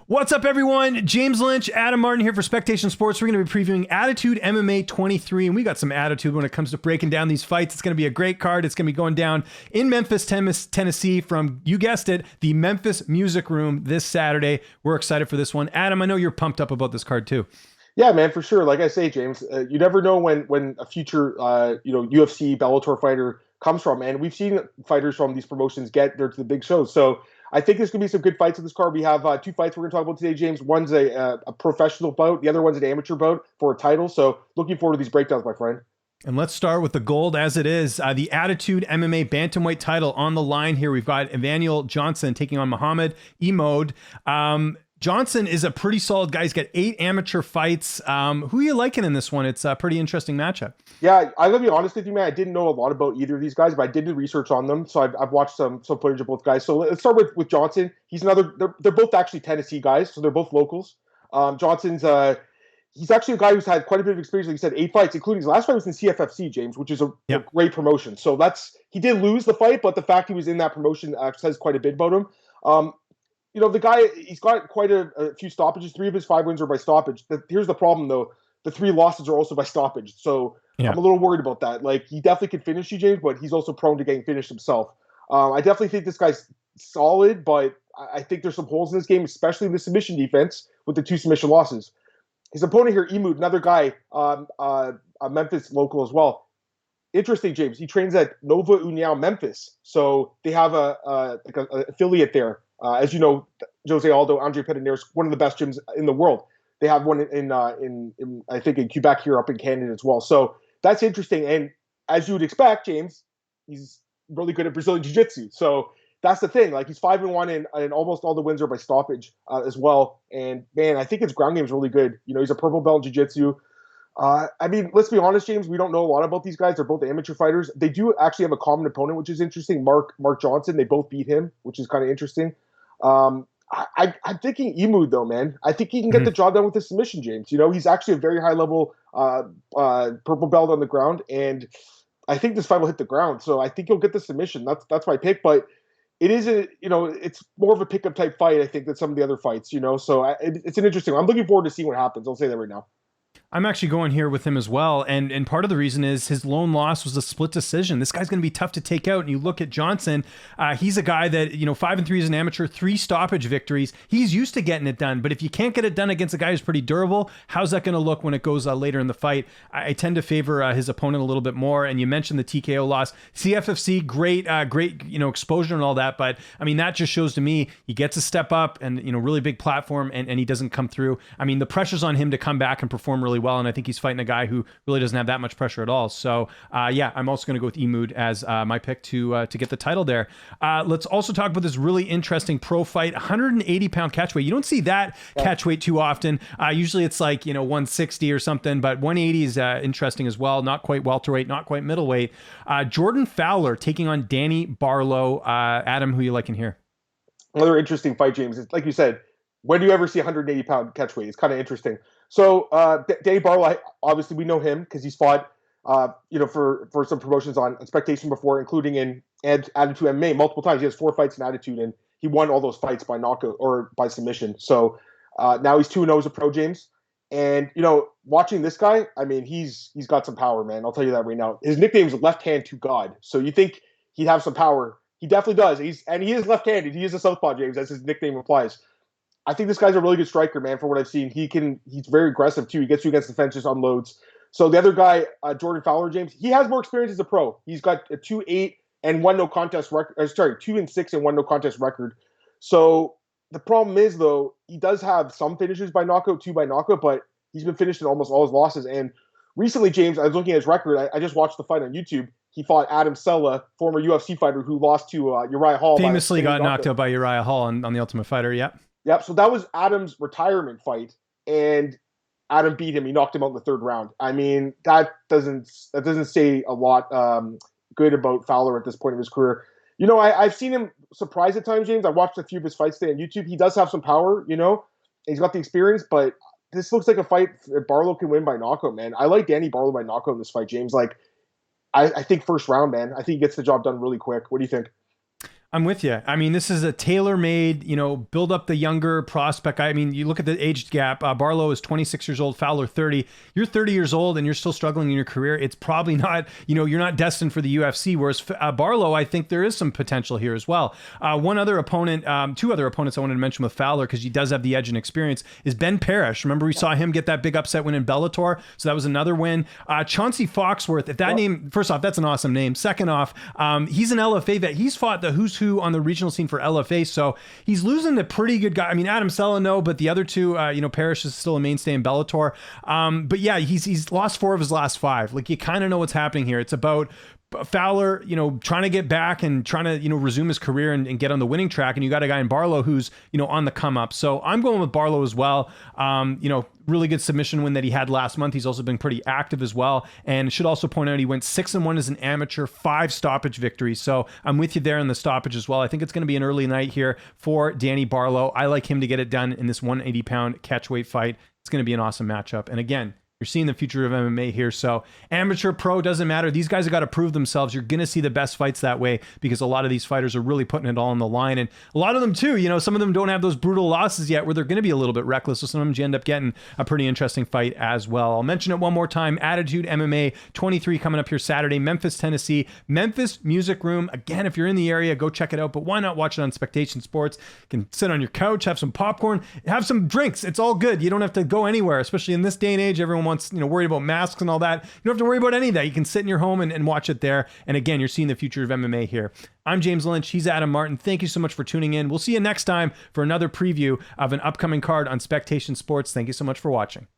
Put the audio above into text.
What's up, everyone? James Lynch, Adam Martin here for Spectation Sports. We're going to be previewing Attitude MMA 23, and we got some attitude when it comes to breaking down these fights. It's going to be a great card. It's going to be going down in Memphis, Tennessee from, you guessed it, the Memphis Music Room this Saturday. We're excited for this one. Adam, I know you're pumped up about this card too. Yeah, man, for sure. Like I say, James, you never know when a future, UFC Bellator fighter comes from, and we've seen fighters from these promotions get there to the big shows. So I think there's going to be some good fights in this card. We have two fights we're going to talk about today, James. One's a professional bout. The other one's an amateur bout for a title. So looking forward to these breakdowns, my friend. And let's start with the gold as it is. The Attitude MMA Bantamweight title on the line here. We've got Evaniel Johnson taking on Muhammad Emode. Johnson is a pretty solid guy. He's got 8 amateur fights. Who are you liking in this one? It's a pretty interesting matchup. Yeah, I'm going to be honest with you, man. I didn't know a lot about either of these guys, but I did do research on them. So I've watched some footage of both guys. So let's start with Johnson. He's they're both actually Tennessee guys, so they're both locals. Johnson's he's actually a guy who's had quite a bit of experience. Like you said, 8 fights, including his last fight was in CFFC, James, which is a great promotion. So he did lose the fight, but the fact he was in that promotion says quite a bit about him. The guy, he's got quite a few stoppages. 3 of his 5 wins are by stoppage. Here's the problem, though. The 3 losses are also by stoppage. So I'm a little worried about that. Like, he definitely can finish you, James, but he's also prone to getting finished himself. I definitely think this guy's solid, but I think there's some holes in this game, especially in the submission defense with the 2 submission losses. His opponent here, Emode, another guy, a Memphis local as well. Interesting, James. He trains at Nova União, Memphis. So they have a affiliate there. As you know, Jose Aldo, Andre Pedernera is one of the best gyms in the world. They have one in I think in Quebec here, up in Canada as well. So that's interesting. And as you would expect, James, he's really good at Brazilian Jiu-Jitsu. So that's the thing. Like, he's 5-1 and almost all the wins are by stoppage as well. And man, I think his ground game is really good. He's a purple belt in Jiu-Jitsu. Let's be honest, James. We don't know a lot about these guys. They're both amateur fighters. They do actually have a common opponent, which is interesting. Mark Johnson. They both beat him, which is kind of interesting. I'm thinking Emode, though, man. I think he can get the job done with the submission, James. He's actually a very high level purple belt on the ground, and I think this fight will hit the ground. So I think he'll get the submission. That's my pick, but it is it's more of a pickup type fight, I think, than some of the other fights. So it's an interesting one. I'm looking forward to seeing what happens. I'll say that right now. I'm actually going here with him as well. And part of the reason is his lone loss was a split decision. This guy's going to be tough to take out. And you look at Johnson, he's a guy that, 5-3 as an amateur, 3 stoppage victories. He's used to getting it done. But if you can't get it done against a guy who's pretty durable, how's that going to look when it goes later in the fight? I tend to favor his opponent a little bit more. And you mentioned the TKO loss. CFFC, great, exposure and all that. But that just shows to me he gets a step up and, really big platform and he doesn't come through. The pressure's on him to come back and perform really well, and I think he's fighting a guy who really doesn't have that much pressure at all. So I'm also going to go with Emode as my pick to get the title there. Let's also talk about this really interesting pro fight, 180-pound catchweight. You don't see that catchweight too often. Usually it's like 160 or something, but 180 is interesting as well. Not quite welterweight, not quite middleweight. Jordan Fowler taking on Danny Barlow. Adam, who you liking here? Another interesting fight, James. It's like you said, when do you ever see 180-pound catchweight? It's kind of interesting. So Danny Barlow, obviously we know him because he's fought, for some promotions on Spectation before, including in Attitude MMA multiple times. He has 4 fights in Attitude, and he won all those fights by knockout or by submission. So now he's 2-0 as a pro, James. And watching this guy, he's got some power, man. I'll tell you that right now. His nickname is Left Hand to God. So you think he'd have some power? He definitely does. He is left-handed. He is a southpaw, James, as his nickname implies. I think this guy's a really good striker, man, from what I've seen. He's very aggressive, too. He gets you against the fence, just unloads. So the other guy, Jordan Fowler, James, he has more experience as a pro. He's got a 2-8 and 1 no contest record. 2-6 and 1 no contest record. So the problem is, though, he does have some finishes by knockout, 2 by knockout, but he's been finished in almost all his losses. And recently, James, I was looking at his record. I just watched the fight on YouTube. He fought Adam Sella, former UFC fighter who lost to Uriah Hall. Famously got knocked out by Uriah Hall on The Ultimate Fighter, yep. Yep. So that was Adam's retirement fight, and Adam beat him. He knocked him out in the 3rd round. That doesn't say a lot good about Fowler at this point of his career. I've seen him surprise at times, James. I watched a few of his fights today on YouTube. He does have some power, he's got the experience, but this looks like a fight that Barlow can win by knockout, man. I like Danny Barlow by knockout in this fight, James. I think 1st round, man. I think he gets the job done really quick. What do you think? I'm with you. I mean, this is a tailor-made, build up the younger prospect. I mean, you look at the age gap. Barlow is 26 years old, Fowler 30. You're 30 years old and you're still struggling in your career. It's probably not, you're not destined for the UFC. Whereas Barlow, I think there is some potential here as well. One other opponent, two other opponents I wanted to mention with Fowler, because he does have the edge and experience, is Ben Parrish. Remember, we saw him get that big upset win in Bellator. So that was another win. Chauncey Foxworth, if that name, first off, that's an awesome name. Second off, he's an LFA vet. He's fought the who's who on the regional scene for LFA, so he's losing to pretty good guy. I mean, Adam Sella, no, but the other two, Parrish is still a mainstay in Bellator. But yeah, he's lost 4 of his last 5. Like, you kind of know what's happening here. It's about Fowler, trying to get back and trying to, resume his career and get on the winning track. And you got a guy in Barlow who's, on the come up. So I'm going with Barlow as well. Really good submission win that he had last month. He's also been pretty active as well. And should also point out he went 6-1 as an amateur, 5 stoppage victories. So I'm with you there in the stoppage as well. I think it's going to be an early night here for Danny Barlow. I like him to get it done in this 180-pound catchweight fight. It's going to be an awesome matchup. And again, you're seeing the future of MMA here. So amateur, pro, doesn't matter. These guys have got to prove themselves. You're going to see the best fights that way because a lot of these fighters are really putting it all on the line. And a lot of them too, some of them don't have those brutal losses yet where they're going to be a little bit reckless. So sometimes you end up getting a pretty interesting fight as well. I'll mention it one more time. Attitude MMA 23 coming up here Saturday, Memphis, Tennessee, Memphis Music Room. Again, if you're in the area, go check it out. But why not watch it on Spectation Sports? You can sit on your couch, have some popcorn, have some drinks. It's all good. You don't have to go anywhere, especially in this day and age. Everyone wants, worried about masks and all that. You don't have to worry about any of that. You can sit in your home and watch it there. And again, you're seeing the future of MMA here. I'm James Lynch. He's Adam Martin. Thank you so much for tuning in. We'll see you next time for another preview of an upcoming card on Spectation Sports. Thank you so much for watching.